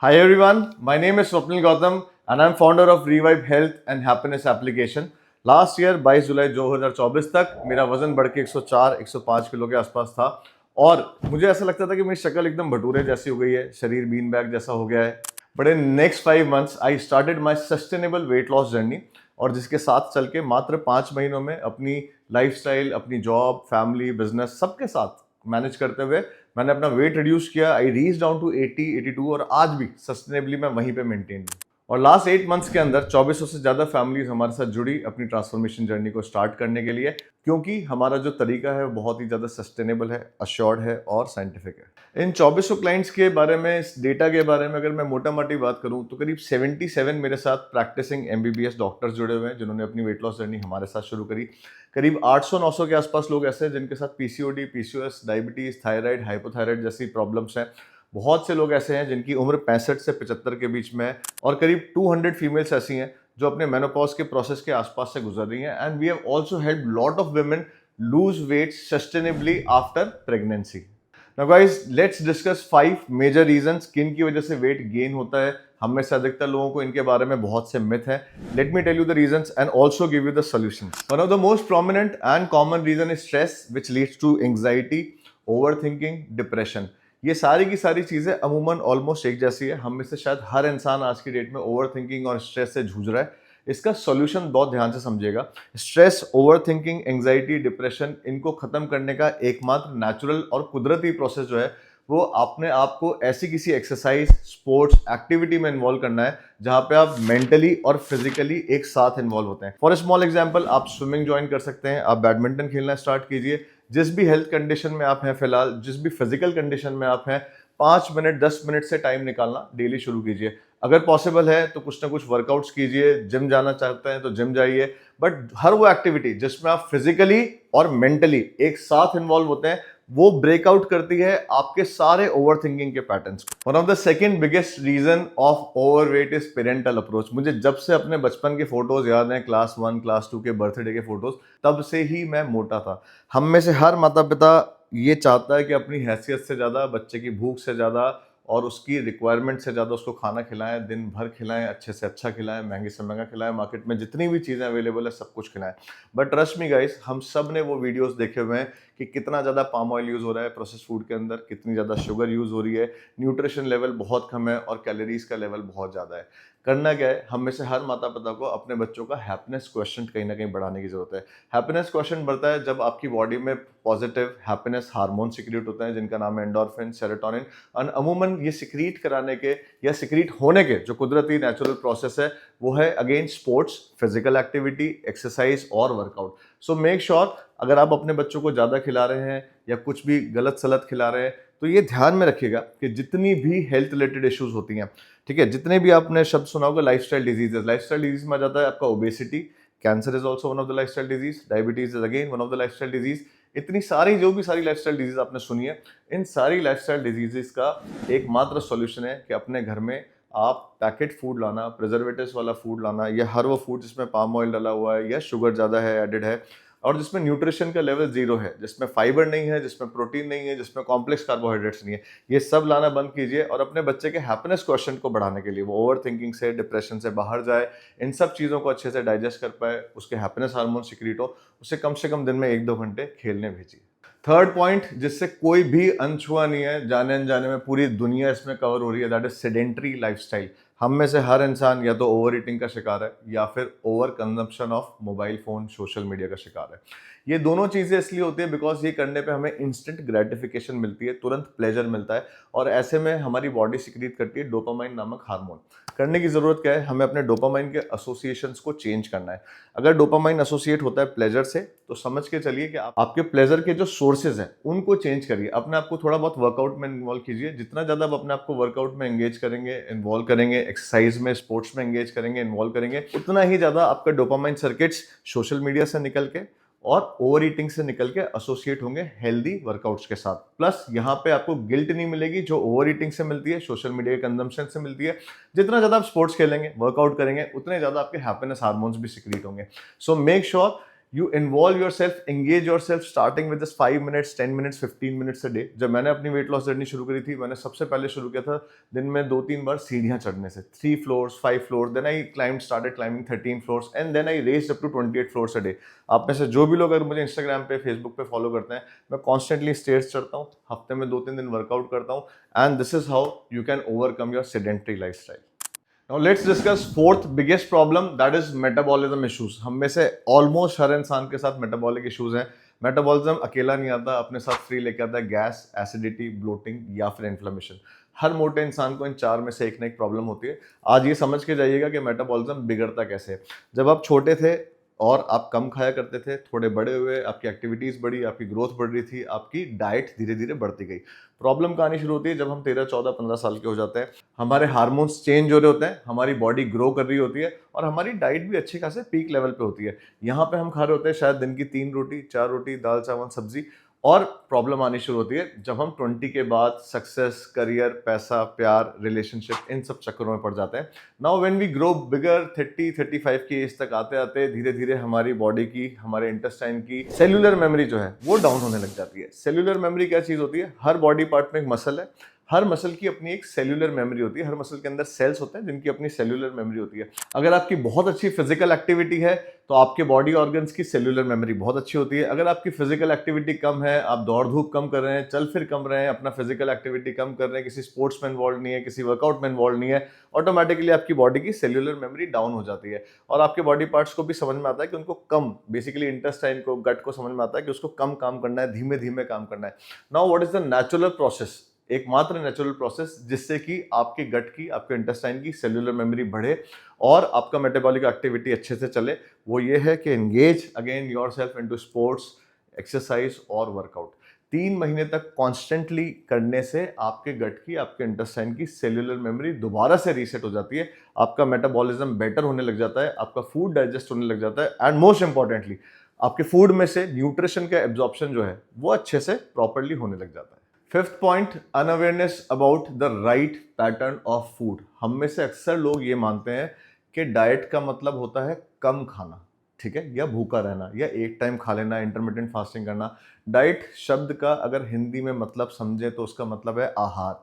Hi everyone, my name is Swapnil Gautam and I'm founder of Revive Health and Happiness application. Last year 22 जुलाई 2024 तक मेरा वजन बढ़ के 104-105 kilo के आसपास था और मुझे ऐसा लगता था कि मेरी शक्ल एकदम भटूरे जैसी हो गई है, शरीर बीन बैग जैसा हो गया है. But in next 5 months I started my sustainable weight loss journey और जिसके साथ चल के मात्र 5 महीनों में अपनी लाइफस्टाइल, अपनी जॉब, फैमिली, बिजनेस सबके साथ मैनेज करते हुए मैंने अपना वेट रिड्यूस किया. आई रीच डाउन टू 80-82 और आज भी सस्टेनेबली मैं वहीं पे मेंटेन हूँ. और लास्ट 8 मंथ्स के अंदर 2400 से ज़्यादा फैमिलीज हमारे साथ जुड़ी अपनी ट्रांसफॉर्मेशन जर्नी को स्टार्ट करने के लिए, क्योंकि हमारा जो तरीका है वो बहुत ही ज़्यादा सस्टेनेबल है, अश्योर्ड है और साइंटिफिक है. इन 2400 क्लाइंट्स के बारे में, इस डेटा के बारे में अगर मैं मोटा मोटी बात करूं तो करीब 77 मेरे साथ प्रैक्टिसिंग MBBS डॉक्टर्स जुड़े हुए हैं जिन्होंने अपनी वेट लॉस जर्नी हमारे साथ शुरू करी. करीब 800-900 के आसपास लोग ऐसे हैं जिनके साथ PCOD, PCOS, diabetes, thyroid, hypothyroid जैसी प्रॉब्लम्स हैं. बहुत से लोग ऐसे हैं जिनकी उम्र 65 से 75 के बीच में है और करीब 200 फीमेल्स ऐसी हैं जो अपने मेनोपॉज के प्रोसेस के आसपास से गुजर रही हैं. And we have also helped lot of women lose weight sustainably after pregnancy. Now guys, let's discuss 5 major reasons किन की वजह से वेट गेन होता है. हम में से अधिकतर लोगों को इनके बारे में बहुत से मिथ हैं. Let me tell you the reasons and also give you the solutions. One of the most prominent and common reason is stress which leads to anxiety, overthinking, depression. ये सारी की सारी चीजें अमूमन ऑलमोस्ट एक जैसी है. हम में से शायद हर इंसान आज की डेट में ओवरथिंकिंग और स्ट्रेस से जूझ रहा है. इसका सॉल्यूशन बहुत ध्यान से समझिएगा. स्ट्रेस, ओवरथिंकिंग, एंजाइटी, डिप्रेशन, इनको खत्म करने का एकमात्र नेचुरल और कुदरती प्रोसेस जो है वो अपने आप को ऐसी किसी एक्सरसाइज, स्पोर्ट्स, एक्टिविटी में इन्वॉल्व करना है जहां पे आप मेंटली और फिजिकली एक साथ इन्वॉल्व होते हैं. फॉर ए स्मॉल एग्जांपल, आप स्विमिंग ज्वाइन कर सकते हैं, आप बैडमिंटन खेलना स्टार्ट कीजिए. जिस भी हेल्थ कंडीशन में आप हैं फिलहाल, जिस भी फिजिकल कंडीशन में आप हैं, 5 मिनट 10 मिनट से टाइम निकालना डेली शुरू कीजिए. अगर पॉसिबल है तो कुछ ना कुछ वर्कआउट्स कीजिए. जिम जाना चाहते हैं तो जिम जाइए. बट हर वो एक्टिविटी जिसमें आप फिजिकली और मेंटली एक साथ इन्वॉल्व होते हैं वो ब्रेकआउट करती है आपके सारे ओवरथिंकिंग के patterns. One of the second biggest reason of overweight is parental approach. मुझे जब से अपने बचपन के फोटोज याद हैं, क्लास 1 क्लास 2 के बर्थडे के फोटोज, तब से ही मैं मोटा था. हम में से हर माता पिता ये चाहता है कि अपनी हैसियत से ज़्यादा, बच्चे की भूख से ज़्यादा और उसकी रिक्वायरमेंट से ज़्यादा उसको खाना खिलाएं, दिन भर खिलाएं, अच्छे से अच्छा खिलाएं, महंगे से महंगा खिलाएं, मार्केट में जितनी भी चीज़ें अवेलेबल है सब कुछ खिलाएं. बट ट्रस्ट मी गाइस, हम सब ने वो वीडियोस देखे हुए हैं कि कितना ज़्यादा पाम ऑयल यूज़ हो रहा है प्रोसेस फूड के अंदर, कितनी ज़्यादा शुगर यूज़ हो रही है, न्यूट्रिशन लेवल बहुत कम है और कैलोरीज का लेवल बहुत ज़्यादा है. करना क्या है, हम में से हर माता पिता को अपने बच्चों का हैप्पीनेस क्वेश्चन कहीं ना कहीं बढ़ाने की जरूरत है. हैप्पीनेस क्वेश्चन बढ़ता है जब आपकी बॉडी में पॉजिटिव हैप्पीनेस हार्मोन सिक्रीट होते हैं जिनका नाम है एंडोर्फिन, सेरोटोनिन. और अमूमन ये सिक्रीट कराने के या सिक्रीट होने के जो कुदरती नेचुरल प्रोसेस है वो है again sports, physical activity, exercise और वर्कआउट. सो मेक श्योर अगर आप अपने बच्चों को ज़्यादा खिला रहे हैं या कुछ भी गलत सलत खिला रहे हैं तो ये ध्यान में रखिएगा कि जितनी भी हेल्थ रिलेटेड इश्यूज होती हैं, ठीक है, जितने भी आपने शब्द सुना होगा लाइफस्टाइल डिजीजेस, लाइफस्टाइल डिजीज में आ जाता है आपका obesity, cancer is also one of the lifestyle disease, diabetes is again one of the lifestyle disease. इतनी सारी जो भी सारी लाइफस्टाइल डिजीज आपने सुनी है, इन सारी लाइफस्टाइल डिजीजेस का एकमात्र सॉल्यूशन है कि अपने घर में आप पैकेट फूड लाना, प्रिजर्वेटिव्स वाला फूड लाना, या हर वो फूड जिसमें पाम ऑयल डाला हुआ है या शुगर ज़्यादा है, एडेड है, और जिसमें न्यूट्रिशन का लेवल 0 है, जिसमें फाइबर नहीं है, जिसमें प्रोटीन नहीं है, जिसमें कॉम्प्लेक्स कार्बोहाइड्रेट्स नहीं है. ये सब लाना बंद कीजिए और अपने बच्चे के हैप्पीनेस क्वेश्चन को बढ़ाने के लिए, वो ओवर थिंकिंग से, डिप्रेशन से बाहर जाए, इन सब चीज़ों को अच्छे से डाइजेस्ट कर पाए, उसके हैप्पीनेस हार्मोन सिक्रीट हो, उसे कम से कम दिन में 1-2 घंटे खेलने भेजिए. थर्ड पॉइंट जिससे कोई भी अनछुआ नहीं है, जाने अनजाने में पूरी दुनिया इसमें कवर हो रही है, दैट इज सेडेंट्री लाइफस्टाइल. हम में से हर इंसान या तो ओवर ईटिंग का शिकार है या फिर over consumption of mobile phone, social media का शिकार है. ये दोनों चीजें इसलिए होती है बिकॉज ये करने पे हमें इंस्टेंट ग्रेटिफिकेशन मिलती है, तुरंत प्लेजर मिलता है और ऐसे में हमारी बॉडी सिक्रीट करती है डोपामाइन नामक हार्मोन. करने की जरूरत क्या है, हमें अपने डोपामाइन के एसोसिएशंस को चेंज करना है. अगर डोपामाइन एसोसिएट होता है प्लेजर से तो समझ के चलिए कि आपके प्लेजर के जो सोर्सेज हैं उनको चेंज करिए. अपने आप को थोड़ा बहुत वर्कआउट में इन्वॉल्व कीजिए. जितना ज्यादा आप अपने आप को वर्कआउट में एंगेज करेंगे, इन्वॉल्व करेंगे, एक्सरसाइज में, स्पोर्ट्स में एंगेज करेंगे, इन्वॉल्व करेंगे, उतना ही ज्यादा आपका डोपामाइन सर्किट्स सोशल मीडिया से निकल के और ओवर ईटिंग से निकल के एसोसिएट होंगे हेल्दी वर्कआउट्स के साथ. प्लस यहाँ पे आपको गिल्ट नहीं मिलेगी जो ओवर ईटिंग से मिलती है, सोशल मीडिया के कंजम्पशन से मिलती है. जितना ज्यादा आप स्पोर्ट्स खेलेंगे, वर्कआउट करेंगे, उतने ज्यादा आपके हैप्पीनेस हार्मोन्स भी सिक्रीट होंगे. सो make sure you involve your self, engage your self starting with 5 minutes, 10 minutes, 15 minutes a day. जब मैंने अपनी वेट लॉस जर्नी शुरू करी थी, मैंने सबसे पहले शुरू किया था दिन में 2-3 बार सीढ़ियां चढ़ने से, 3 floors, 5 floors, then I started climbing 13 floors and then I raised up to 28 floors a day. आप में से जो भी लोग अगर मुझे इंस्टाग्राम पे, फेसबुक पे फॉलो करते हैं, मैं कॉन्स्टेंटली स्टेयर्स चढ़ता हूँ, हफ्ते में 2-3 दिन वर्कआउट करता हूँ, and this is how you can overcome your sedentary lifestyle. Now let's discuss fourth biggest problem, that is metabolism issues। हम में से ऑलमोस्ट हर इंसान के साथ मेटाबॉलिक इश्यूज हैं। मेटाबॉलिज्म अकेला नहीं आता, अपने साथ फ्री लेके आता है गैस, एसिडिटी, ब्लोटिंग या फिर इन्फ्लेमेशन। हर मोटे इंसान को इन चार में से एक ना एक प्रॉब्लम होती है। आज ये समझ के जाइएगा कि मेटाबॉलिज्म बिगड़ता कैसे है। जब आप छोटे थे और आप कम खाया करते थे, थोड़े बड़े हुए, आपकी एक्टिविटीज़ बढ़ी, आपकी ग्रोथ बढ़ रही थी, आपकी डाइट धीरे धीरे बढ़ती गई। प्रॉब्लम कहाँ आनी शुरू होती है जब हम 13, 14, 15 साल के हो जाते हैं। हमारे हार्मोन्स चेंज हो रहे होते हैं, हमारी बॉडी ग्रो कर रही होती है और हमारी डाइट भी अच्छे खासे पीक लेवल पे होती है। यहाँ पे हम खा रहे होते हैं शायद दिन की 3 रोटी, 4 रोटी, दाल चावल सब्जी। और प्रॉब्लम आनी शुरू होती है जब हम 20 के बाद सक्सेस, करियर, पैसा, प्यार, रिलेशनशिप, इन सब चक्करों में पड़ जाते हैं। नाउ व्हेन वी ग्रो बिगर, 30, 35 की एज तक आते आते धीरे धीरे हमारी बॉडी की, हमारे इंटेस्टाइन की सेल्यूलर मेमोरी जो है वो डाउन होने लग जाती है। सेल्यूलर मेमोरी क्या चीज होती है? हर बॉडी पार्ट में एक मसल है, हर मसल की अपनी एक सेल्यूलर मेमोरी होती है। हर मसल के अंदर सेल्स होते हैं जिनकी अपनी सेल्यूलर मेमोरी होती है। अगर आपकी बहुत अच्छी फिजिकल एक्टिविटी है तो आपके बॉडी ऑर्गन्स की सेल्यूलर मेमोरी बहुत अच्छी होती है। अगर आपकी फिजिकल एक्टिविटी कम है, आप दौड़ धूप कम कर रहे हैं, चल फिर कम रहे हैं, अपना फिजिकल एक्टिविटी कम कर रहे हैं, किसी स्पोर्ट्स में इन्वॉल्व नहीं है, किसी वर्कआउट में इन्वॉल्व नहीं है, ऑटोमेटिकली आपकी बॉडी की सेल्यूलर मेमोरी डाउन हो जाती है। और आपके बॉडी पार्ट्स को भी समझ में आता है कि उनको कम, बेसिकली इंटेस्टाइन को, गट को समझ में आता है कि उसको कम काम करना है, धीमे धीमे काम करना है। Now what is the natural process? एकमात्र नेचुरल प्रोसेस जिससे कि आपके गट की, आपके इंटेस्टाइन की सेल्यूलर मेमोरी बढ़े और आपका मेटाबॉलिक एक्टिविटी अच्छे से चले, वो ये है कि engage again yourself into sports, exercise और वर्कआउट। 3 महीने तक कॉन्स्टेंटली करने से आपके गट की, आपके इंटेस्टाइन की सेल्यूलर मेमोरी दोबारा से रीसेट हो जाती है, आपका मेटाबॉलिज्म बेटर होने लग जाता है, आपका फूड डाइजेस्ट होने लग जाता है, एंड मोस्ट इंपॉर्टेंटली आपके फूड में से न्यूट्रिशन का एब्जॉर्प्शन जो है वो अच्छे से प्रॉपरली होने लग जाता है। Fifth point, unawareness about the right pattern of food. हम में से अक्सर लोग ये मानते हैं कि डाइट का मतलब होता है कम खाना, ठीक है, या भूखा रहना, या एक टाइम खा लेना, इंटरमिटेंट फास्टिंग करना। डाइट शब्द का अगर हिंदी में मतलब समझे तो उसका मतलब है आहार,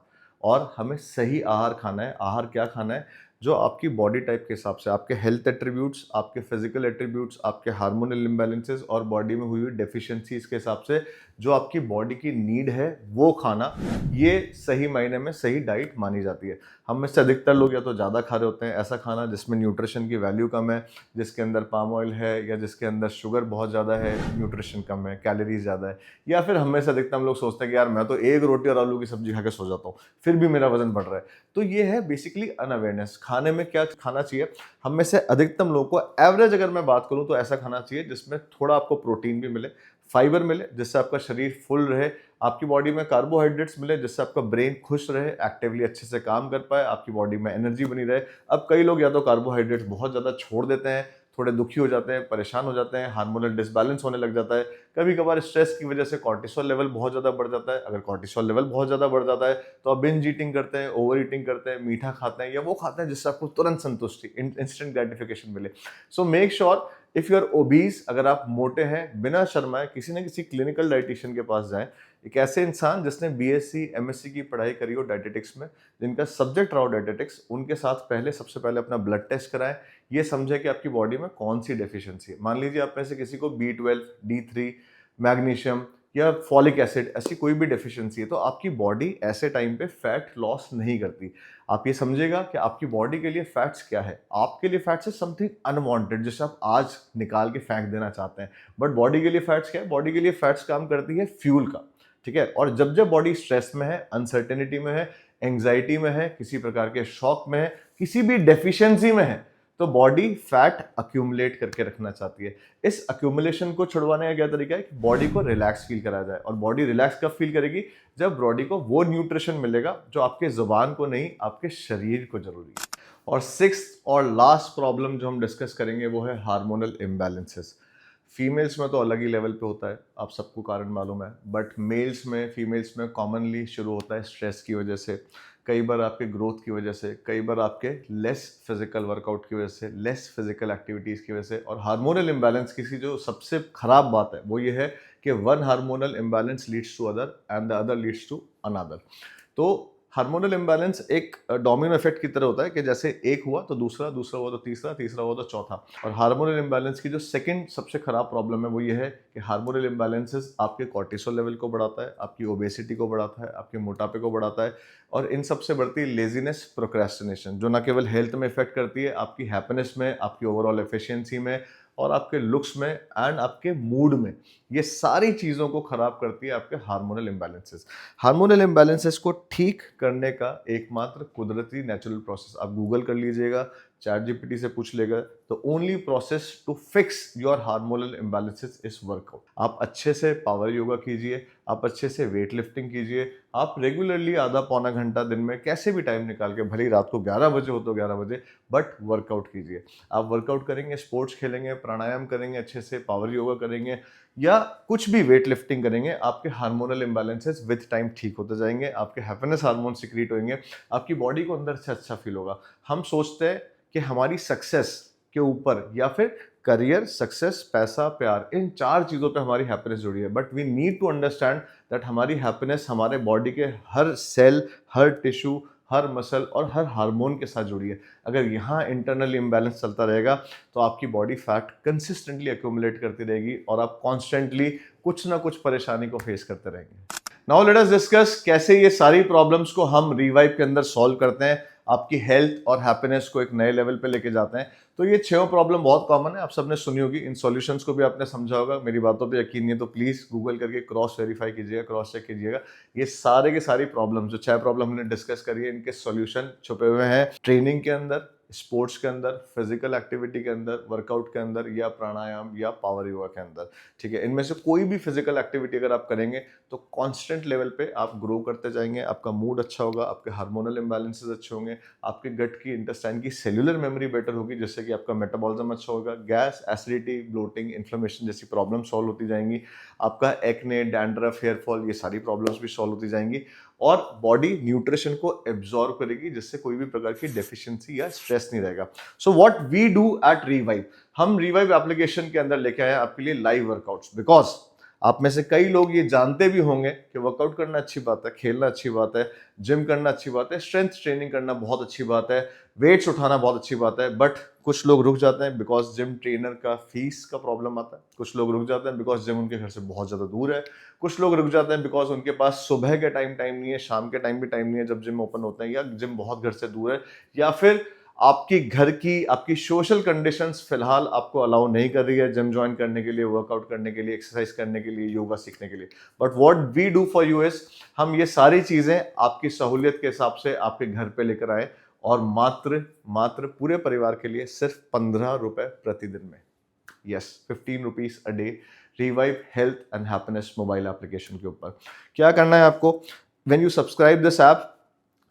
और हमें सही आहार खाना है। आहार क्या खाना है? जो आपकी बॉडी टाइप के हिसाब से, आपके हेल्थ एट्रीब्यूट्स, आपके फिजिकल एट्रीब्यूट्स, आपके हार्मोनल इम्बैलेंसेस और बॉडी में हुई हुई डेफिशिएंसीज के हिसाब से जो आपकी बॉडी की नीड है वो खाना, ये सही मायने में सही डाइट मानी जाती है। हम में से अधिकतर लोग या तो ज़्यादा खा रहे होते हैं ऐसा खाना जिसमें न्यूट्रिशन की वैल्यू कम है, जिसके अंदर पाम ऑयल है, या जिसके अंदर शुगर बहुत ज़्यादा है, न्यूट्रिशन कम है, कैलोरीज ज़्यादा है। या फिर हम में से अधिकतर हम लोग सोचते हैं कि यार मैं तो एक रोटी और आलू की सब्जी खा के सो जाता हूँ, फिर भी मेरा वजन बढ़ रहा है। तो ये है बेसिकली अनअवेयरनेस। खाने में क्या खाना चाहिए? हम में से अधिकतम लोगों को, एवरेज अगर मैं बात करूं तो ऐसा खाना चाहिए जिसमें थोड़ा आपको प्रोटीन भी मिले, फाइबर मिले जिससे आपका शरीर फुल रहे, आपकी बॉडी में कार्बोहाइड्रेट्स मिले जिससे आपका ब्रेन खुश रहे, एक्टिवली अच्छे से काम कर पाए, आपकी बॉडी में एनर्जी बनी रहे। अब कई लोग या तो कार्बोहाइड्रेट्स बहुत ज़्यादा छोड़ देते हैं, थोड़े दुखी हो जाते हैं, परेशान हो जाते हैं, हार्मोनल डिसबैलेंस होने लग जाता है। कभी कभार स्ट्रेस की वजह से कॉर्टिसोल लेवल बहुत ज़्यादा बढ़ जाता है। अगर कॉर्टिसोल लेवल बहुत ज़्यादा बढ़ जाता है तो आप बिंज ईटिंग करते हैं, ओवर ईटिंग करते हैं, मीठा खाते हैं, या वो खाते हैं जिससे आपको तुरंत संतुष्टि, इंस्टेंट ग्रेटिफिकेशन मिले। So make sure, if you are obese, अगर आप मोटे हैं, बिना शर्माए किसी न किसी क्लिनिकल डाइटिशियन के पास जाएं। एक ऐसे इंसान जिसने बीएससी, एमएससी की पढ़ाई करी हो डाइटेटिक्स में, जिनका सब्जेक्ट रहा हो डाइटेटिक्स, उनके साथ पहले सबसे पहले अपना ब्लड टेस्ट कराएं। ये समझे कि आपकी बॉडी में कौन सी डेफिशिएंसी है। मान लीजिए आप में से किसी को B12, D3, मैग्नीशियम या फॉलिक एसिड, ऐसी कोई भी डेफिशिएंसी है, तो आपकी बॉडी ऐसे टाइम पे फैट लॉस नहीं करती। आप ये समझेगा कि आपकी बॉडी के लिए फैट्स क्या है। आपके लिए फैट्स है समथिंग अनवांटेड जिसे आप आज निकाल के फेंक देना चाहते हैं, बट बॉडी के लिए फैट्स क्या है? बॉडी के लिए फैट्स काम करती है फ्यूल का, ठीक है। और जब जब बॉडी स्ट्रेस में है, अनसर्टेनिटी में है, एंग्जाइटी में है, किसी प्रकार के शॉक में है, किसी भी डेफिशिएंसी में है, तो बॉडी फैट अक्यूमुलेट करके रखना चाहती है। इस अक्यूमुलेशन को छुड़वाने का क्या तरीका है कि बॉडी को रिलैक्स फील कराया जाए। और बॉडी रिलैक्स कब फील करेगी? जब बॉडी को वो न्यूट्रिशन मिलेगा जो आपके जुबान को नहीं, आपके शरीर को जरूरी है। और सिक्स्थ और लास्ट प्रॉब्लम जो हम डिस्कस करेंगे वो है हार्मोनल इम्बैलेंसेस। फीमेल्स में तो अलग ही लेवल पे होता है, आप सबको कारण मालूम है, बट मेल्स में, फीमेल्स में कॉमनली शुरू होता है स्ट्रेस की वजह से। कई बार आपके ग्रोथ की वजह से, कई बार आपके लेस फिजिकल वर्कआउट की वजह से, लेस फिजिकल एक्टिविटीज़ की वजह से। और हार्मोनल इम्बैलेंस की जो सबसे खराब बात है वो ये है कि one hormonal imbalance leads to other and the other leads to another. तो हार्मोनल इम्बैलेंस एक डोमिनो इफेक्ट की तरह होता है कि जैसे एक हुआ तो दूसरा, दूसरा हुआ तो तीसरा, तीसरा हुआ तो चौथा। और हार्मोनल इम्बैलेंस की जो सेकंड सबसे खराब प्रॉब्लम है वो ये है कि हार्मोनल इम्बैलेंसेस आपके कॉर्टिसोल लेवल को बढ़ाता है, आपकी ओबेसिटी को बढ़ाता है, आपके मोटापे को बढ़ाता है, और इन सबसे बढ़ती है लेजीनेस, प्रोक्रेस्टिनेशन, जो ना केवल हेल्थ में इफेक्ट करती है, आपकी हैप्पीनेस में, आपकी ओवरऑल एफिशिएंसी में, और आपके लुक्स में एंड आपके मूड में। ये सारी चीज़ों को खराब करती है आपके हार्मोनल इम्बैलेंसेस। हार्मोनल इम्बैलेंसेस को ठीक करने का एकमात्र कुदरती नेचुरल प्रोसेस, आप गूगल कर लीजिएगा, चैट जीपीटी से पूछ लेगा, तो only process to fix your hormonal imbalances is workout. आप अच्छे से पावर योगा कीजिए, आप अच्छे से वेट लिफ्टिंग कीजिए, आप रेगुलरली आधा पौना घंटा दिन में कैसे भी टाइम निकाल के, भले ही रात को 11 बजे हो तो 11 बजे, बट वर्कआउट कीजिए। आप वर्कआउट करेंगे, स्पोर्ट्स खेलेंगे, प्राणायाम करेंगे, अच्छे से पावर योगा करेंगे, या कुछ भी वेट लिफ्टिंग करेंगे, आपके हार्मोनल इम्बैलेंसेस विद टाइम ठीक होते जाएंगे, आपके हैप्पीनेस हार्मोन सिक्रीट होंगे, आपकी बॉडी को अंदर से अच्छा फील होगा। हम सोचते हैं कि हमारी सक्सेस के ऊपर, या फिर करियर, सक्सेस, पैसा, प्यार, इन 4 चीज़ों पे हमारी हैप्पीनेस जुड़ी है, but we need to understand that हमारी हैप्पीनेस हमारे बॉडी के हर सेल, हर टिश्यू, हर मसल और हर हार्मोन के साथ जुड़ी है। अगर यहाँ इंटरनल इम्बैलेंस चलता रहेगा तो आपकी बॉडी फैट कंसिस्टेंटली एक्यूमुलेट करती रहेगी और आप कॉन्स्टेंटली कुछ ना कुछ परेशानी को फेस करते रहेंगे। नाउ लेट अस डिस्कस कैसे ये सारी प्रॉब्लम्स को हम रिवाइव के अंदर सॉल्व करते हैं, आपकी हेल्थ और हैप्पीनेस को एक नए लेवल पे लेके जाते हैं। तो ये 6 प्रॉब्लम बहुत कॉमन है, आप सबने सुनी होगी, इन सॉल्यूशंस को भी आपने समझा होगा। मेरी बातों पे यकीन नहीं है तो प्लीज गूगल करके क्रॉस वेरीफाई कीजिएगा, क्रॉस चेक कीजिएगा। ये सारे के सारी प्रॉब्लम, जो 6 प्रॉब्लम हमने डिस्कस करी है, इनके सॉल्यूशन छुपे हुए हैं ट्रेनिंग के अंदर, स्पोर्ट्स के अंदर, फिजिकल एक्टिविटी के अंदर, वर्कआउट के अंदर, या प्राणायाम या पावर योगा के अंदर। ठीक है, इनमें से कोई भी फिजिकल एक्टिविटी अगर आप करेंगे तो कांस्टेंट लेवल पे आप ग्रो करते जाएंगे, आपका मूड अच्छा होगा, आपके हार्मोनल इम्बैलेंसेस अच्छे होंगे, आपके गट की, इंटेस्टाइन की सेल्युलर मेमोरी बेटर होगी, जिससे कि आपका मेटाबॉलिज्म अच्छा होगा, गैस, एसिडिटी, ब्लोटिंग, इन्फ्लेमेशन जैसी प्रॉब्लम सॉल्व होती जाएंगी, आपका एक्ने, डैंड्रफ, हेयर फॉल, ये सारी प्रॉब्लम्स भी सॉल्व होती जाएंगी, और बॉडी न्यूट्रिशन को एब्जॉर्ब करेगी, जिससे कोई भी प्रकार की डेफिशिएंसी या स्ट्रेस नहीं रहेगा। So what we do at Revive, हम रिवाइव एप्लीकेशन के अंदर लेके आए आपके लिए लाइव वर्कआउट्स, बिकॉज आप में से कई लोग ये जानते भी होंगे कि वर्कआउट करना अच्छी बात है, खेलना अच्छी बात है, जिम करना अच्छी बात है, स्ट्रेंथ ट्रेनिंग करना बहुत अच्छी बात है, वेट्स उठाना बहुत अच्छी बात है, बट कुछ लोग रुक जाते हैं बिकॉज जिम ट्रेनर का फीस का प्रॉब्लम आता है, कुछ लोग रुक जाते हैं बिकॉज जिम उनके घर से बहुत ज़्यादा दूर है, कुछ लोग रुक जाते हैं बिकॉज उनके पास सुबह के टाइम नहीं है, शाम के टाइम भी टाइम नहीं है जब जिम ओपन होते हैं, या जिम बहुत घर से दूर है, या फिर आपकी घर की, आपकी सोशल कंडीशंस फिलहाल आपको अलाउ नहीं कर रही है जिम ज्वाइन करने के लिए, वर्कआउट करने के लिए, एक्सरसाइज करने के लिए, योगा सीखने के लिए। But what we do for you is, हम ये सारी चीजें आपकी सहूलियत के हिसाब से आपके घर पे लेकर आए, और मात्र मात्र पूरे परिवार के लिए सिर्फ 15 रुपए प्रतिदिन में, yes 15 rupees a day, revive health and happiness mobile application के ऊपर। क्या करना है आपको, when you subscribe this app,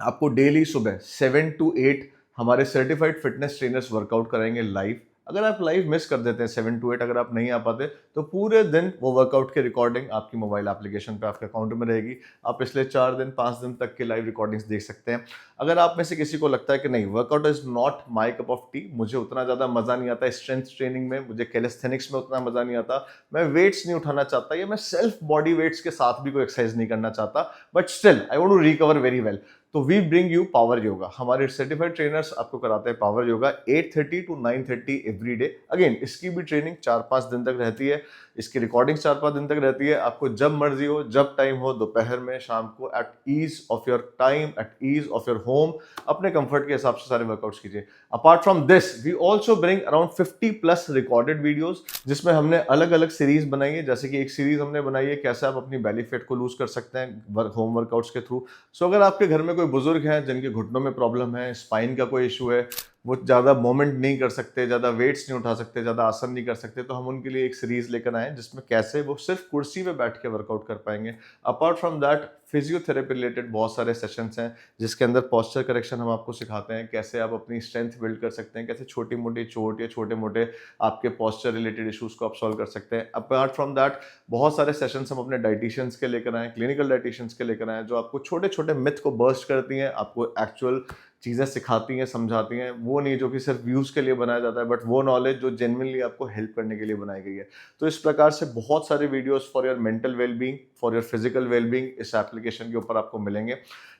आपको डेली सुबह 7 to 8 हमारे सर्टिफाइड फिटनेस ट्रेनर्स वर्कआउट कराएंगे लाइव। अगर आप लाइव मिस कर देते हैं 7 to 8, अगर आप नहीं आ पाते, तो पूरे दिन वो वर्कआउट की रिकॉर्डिंग आपकी मोबाइल एप्लीकेशन पे आपके अकाउंट में रहेगी। आप पिछले 4 दिन 5 दिन तक के लाइव रिकॉर्डिंग्स देख सकते हैं। अगर आप में से किसी को लगता है कि नहीं, workout is not my cup of T, मुझे उतना ज़्यादा मज़ा नहीं आता स्ट्रेंथ ट्रेनिंग में, मुझे कैलिस्थेनिक्स में उतना मज़ा नहीं आता, मैं वेट्स नहीं उठाना चाहता, या मैं सेल्फ बॉडी वेट्स के साथ भी कोई एक्सरसाइज नहीं करना चाहता, but still I want to recover very well, तो we bring you power yoga. हमारे सर्टिफाइड ट्रेनर्स आपको कराते हैं power yoga 8:30 to 9:30 every day. Again इसकी भी ट्रेनिंग 4-5 दिन तक रहती है, इसकी रिकॉर्डिंग 4-5 दिन तक रहती है। आपको जब मर्जी हो, जब टाइम हो, दोपहर में, शाम को, at ease of your time, at ease of your home, अपने कंफर्ट के हिसाब से सारे वर्कआउट्स कीजिए। Apart from this, we also bring around 50+ recorded videos, जिसमें हमने अलग अलग सीरीज बनाई है। जैसे कि एक सीरीज हमने बनाई है कैसे आप अपनी बेली फैट को लूज कर सकते हैं होम वर्कआउट्स के थ्रू। सो अगर आपके घर में कोई बुजुर्ग हैं जिनके घुटनों में प्रॉब्लम है, स्पाइन का कोई इशू है, वो ज़्यादा मोमेंट नहीं कर सकते, ज़्यादा वेट्स नहीं उठा सकते, ज़्यादा आसन नहीं कर सकते, तो हम उनके लिए एक सीरीज़ लेकर आए जिसमें कैसे वो सिर्फ कुर्सी पे बैठ के वर्कआउट कर पाएंगे। Apart from that physiotherapy related बहुत सारे सेशंस हैं जिसके अंदर पोस्चर करेक्शन हम आपको सिखाते हैं, कैसे आप अपनी स्ट्रेंथ बिल्ड कर सकते हैं, कैसे छोटी मोटी चोट या छोटे मोटे आपके पोस्चर रिलेटेड इश्यूज को आप सॉल्व कर सकते हैं। अपार्ट फ्रॉम दैट बहुत सारे सेशंस हम अपने डाइटिशियंस के लेकर आए, क्लिनिकल डाइटिशियंस के लेकर आए, जो आपको छोटे छोटे मिथ को बर्स्ट करती हैं, आपको एक्चुअल चीज़ें सिखाती हैं, समझाती हैं। वो नहीं जो कि सिर्फ व्यूज़ के लिए बनाया जाता है, बट वो नॉलेज जो जेन्युइनली आपको हेल्प करने के लिए बनाई गई है। तो इस प्रकार से बहुत सारे videos for your mental wellbeing, for your physical wellbeing इस एप्लीकेशन के ऊपर आपको मिलेंगे।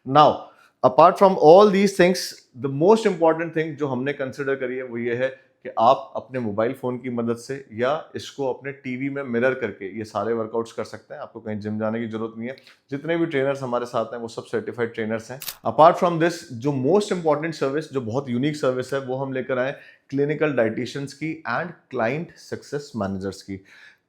Now apart from all these things, the most important thing जो हमने कंसिडर करी है वो ये है कि आप अपने मोबाइल फ़ोन की मदद से या इसको अपने टीवी में मिरर करके ये सारे वर्कआउट्स कर सकते हैं। आपको कहीं जिम जाने की जरूरत नहीं है। जितने भी ट्रेनर्स हमारे साथ हैं वो सब सर्टिफाइड ट्रेनर्स हैं। अपार्ट फ्रॉम दिस, जो मोस्ट इंपॉर्टेंट सर्विस, जो बहुत यूनिक सर्विस है, वो हम लेकर आए क्लिनिकल डाइटिशियंस की एंड क्लाइंट सक्सेस मैनेजर्स की।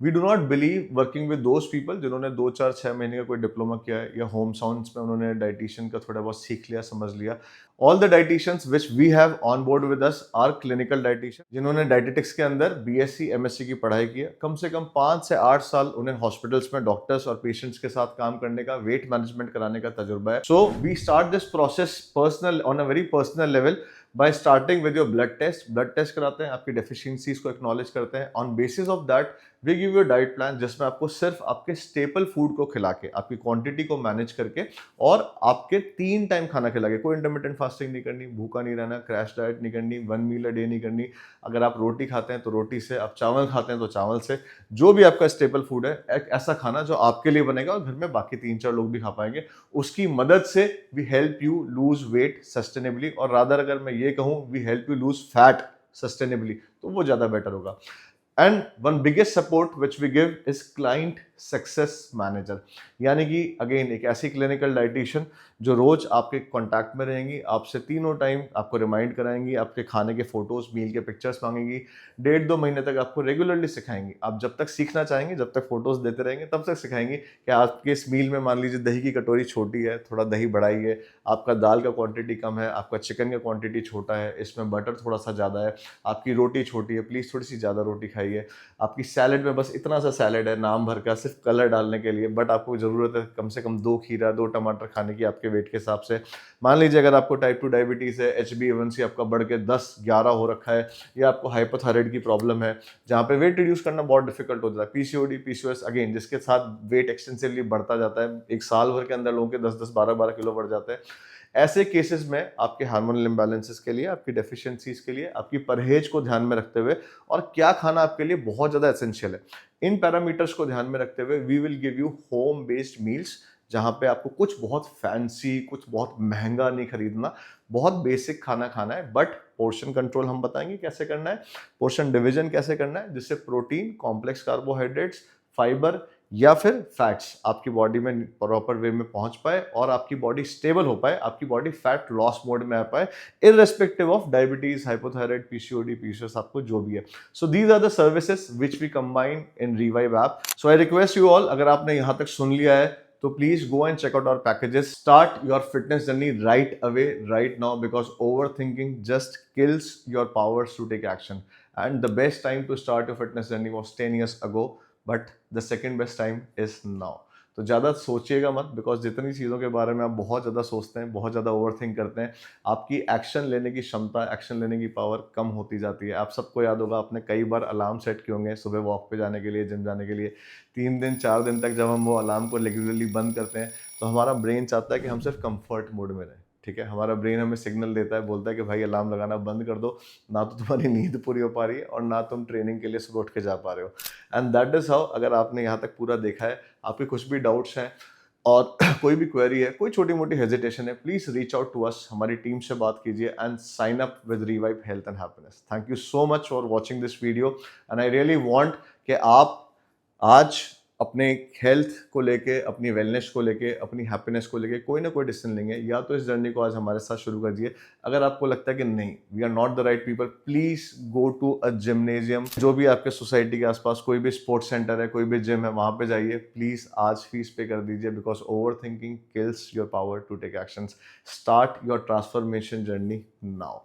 We do not believe working with those people जिन्होंने 2 4 6 महीने का कोई डिप्लोमा किया है या होम साउंड्स में उन्होंने डाइटिशियन का थोड़ा बहुत सीख लिया, समझ लिया। All the dietitians which we have on board with us are clinical dietitian जिन्होंने डाइटेटिक्स के अंदर बीएससी एमएससी की पढ़ाई की है। कम से कम 5 से 8 साल उन्हें हॉस्पिटल्स में डॉक्टर्स और पेशेंट्स के साथ काम करने का, वेट मैनेजमेंट कराने का तजुर्बा है। So we start this process personal, on a very personal level, by starting with your blood test. Blood test कराते हैं, आपकी डेफिशिएंसीज को एक्नॉलेज करते हैं। On basis of that we give you diet plan जिसमें आपको सिर्फ आपके स्टेपल फूड को खिला के, आपकी क्वांटिटी को मैनेज करके और आपके 3 टाइम खाना खिला के, कोई इंटरमिटेंट फास्टिंग नहीं करनी, भूखा नहीं रहना, क्रैश डाइट नहीं करनी, 1 मील अ डे नहीं करनी। अगर आप रोटी खाते हैं तो रोटी से, आप चावल खाते हैं तो चावल से, जो भी आपका स्टेपल फूड है, एक ऐसा खाना जो आपके लिए बनेगा और घर में बाकी 3 4 लोग भी खा पाएंगे, उसकी मदद से we help you lose weight sustainably. और रादर अगर मैं ये कहूँ we help you lose fat sustainably, तो वो ज्यादा बेटर होगा। And one biggest support which we give is client success manager, यानी कि अगेन एक ऐसी क्लिनिकल डाइटिशियन जो रोज आपके कांटेक्ट में रहेंगी, आपसे तीनों टाइम आपको रिमाइंड कराएंगी, आपके खाने के फोटोज, मील के पिक्चर्स मांगेंगी, 1.5 2 महीने तक आपको रेगुलरली सिखाएंगी। आप जब तक सीखना चाहेंगे, जब तक फोटोज देते रहेंगे, तब तक सिखाएंगी कि आपके इस मील में मान लीजिए दही की कटोरी छोटी है, थोड़ा दही बढ़ाइए, आपका दाल का क्वांटिटी कम है, आपका चिकन का क्वांटिटी छोटा है, इसमें बटर थोड़ा सा ज़्यादा है, आपकी रोटी छोटी है, प्लीज़ थोड़ी सी ज़्यादा रोटी खाइए, आपकी सैलेड में बस इतना सा सैलेड है नाम भर का, सिर्फ कलर डालने के लिए, बट आपको ज़रूरत है कम से कम 2 खीरा 2 टमाटर खाने की आपके वेट के हिसाब से। मान लीजिए अगर आपको टाइप 2 डायबिटीज़ है, HbA1c आपका बढ़ के 10 11 हो रखा है, या आपको हाइपोथायराइड की प्रॉब्लम है जहाँ पे वेट रिड्यूस करना बहुत डिफिकल्ट हो जाता है, पीसीओडी पीसीओएस अगेन जिसके साथ वेट एक्सटेंसिवली बढ़ता जाता है, एक साल भर के अंदर लोगों के 10 10 12 12 किलो बढ़ जाते हैं। ऐसे केसेस में आपके हार्मोनल इम्बैलेंसेस के लिए, आपकी डेफिशिएंसीज के लिए, आपकी परहेज को ध्यान में रखते हुए और क्या खाना आपके लिए बहुत ज़्यादा एसेंशियल है, इन पैरामीटर्स को ध्यान में रखते हुए we will give you home based meals, जहाँ पे आपको कुछ बहुत फैंसी, कुछ बहुत महंगा नहीं खरीदना, बहुत बेसिक खाना खाना है, बट पोर्शन कंट्रोल हम बताएंगे कैसे करना है, पोर्शन डिवीजन कैसे करना है, जिससे प्रोटीन, कॉम्प्लेक्स कार्बोहाइड्रेट्स, फाइबर या फिर फैट्स आपकी बॉडी में प्रॉपर वे में पहुंच पाए और आपकी बॉडी स्टेबल हो पाए, आपकी बॉडी फैट लॉस मोड में आ पाए, irrespective of diabetes, hypothyroid, PCOD, PCOS, आपको जो भी है। So these are the services which we combine in Revive app. So I request you all, अगर आपने यहां तक सुन लिया है तो please go and check out our packages, start your fitness journey right away, right now, because over thinking just kills your powers to take action, and the best time to start your fitness journey was 10 years ago, but the second best time is now. तो ज़्यादा सोचिएगा मत, because जितनी चीज़ों के बारे में आप बहुत ज़्यादा सोचते हैं, बहुत ज़्यादा ओवर थिंक करते हैं, आपकी एक्शन लेने की क्षमता, एक्शन लेने की पावर कम होती जाती है। आप सबको याद होगा, आपने कई बार अलार्म सेट किए होंगे सुबह वॉक पे जाने के लिए, जिम जाने के लिए। 3 दिन 4 दिन तक जब हम वो अलार्म को रेगुलरली बंद करते हैं तो हमारा ब्रेन चाहता है कि हम सिर्फ कंफर्ट मोड में रहें, ठीक है। हमारा ब्रेन हमें सिग्नल देता है, बोलता है कि भाई अलार्म लगाना बंद कर दो, ना तो तुम्हारी नींद पूरी हो पा रही है और ना तुम ट्रेनिंग के लिए सुबह उठ के जा पा रहे हो। एंड दैट इज हाउ, अगर आपने यहाँ तक पूरा देखा है, आपके कुछ भी डाउट्स हैं और कोई भी क्वेरी है, कोई छोटी मोटी हेजिटेशन है, please reach out to us, हमारी टीम से बात कीजिए and sign up with Revive health and happiness. Thank you so much for watching this video and I really want कि आप आज अपने हेल्थ को लेके, अपनी वेलनेस को लेके, अपनी हैप्पीनेस को लेके कोई ना कोई डिसीजन लेंगे, या तो इस जर्नी को आज हमारे साथ शुरू कर दिए। अगर आपको लगता है कि नहीं, we are not the right people, please go to a gymnasium, जो भी आपके सोसाइटी के आसपास कोई भी स्पोर्ट्स सेंटर है, कोई भी जिम है, वहां पे जाइए, प्लीज आज फीस पे कर दीजिए, because over thinking kills your power to take actions. Start your transformation journey now.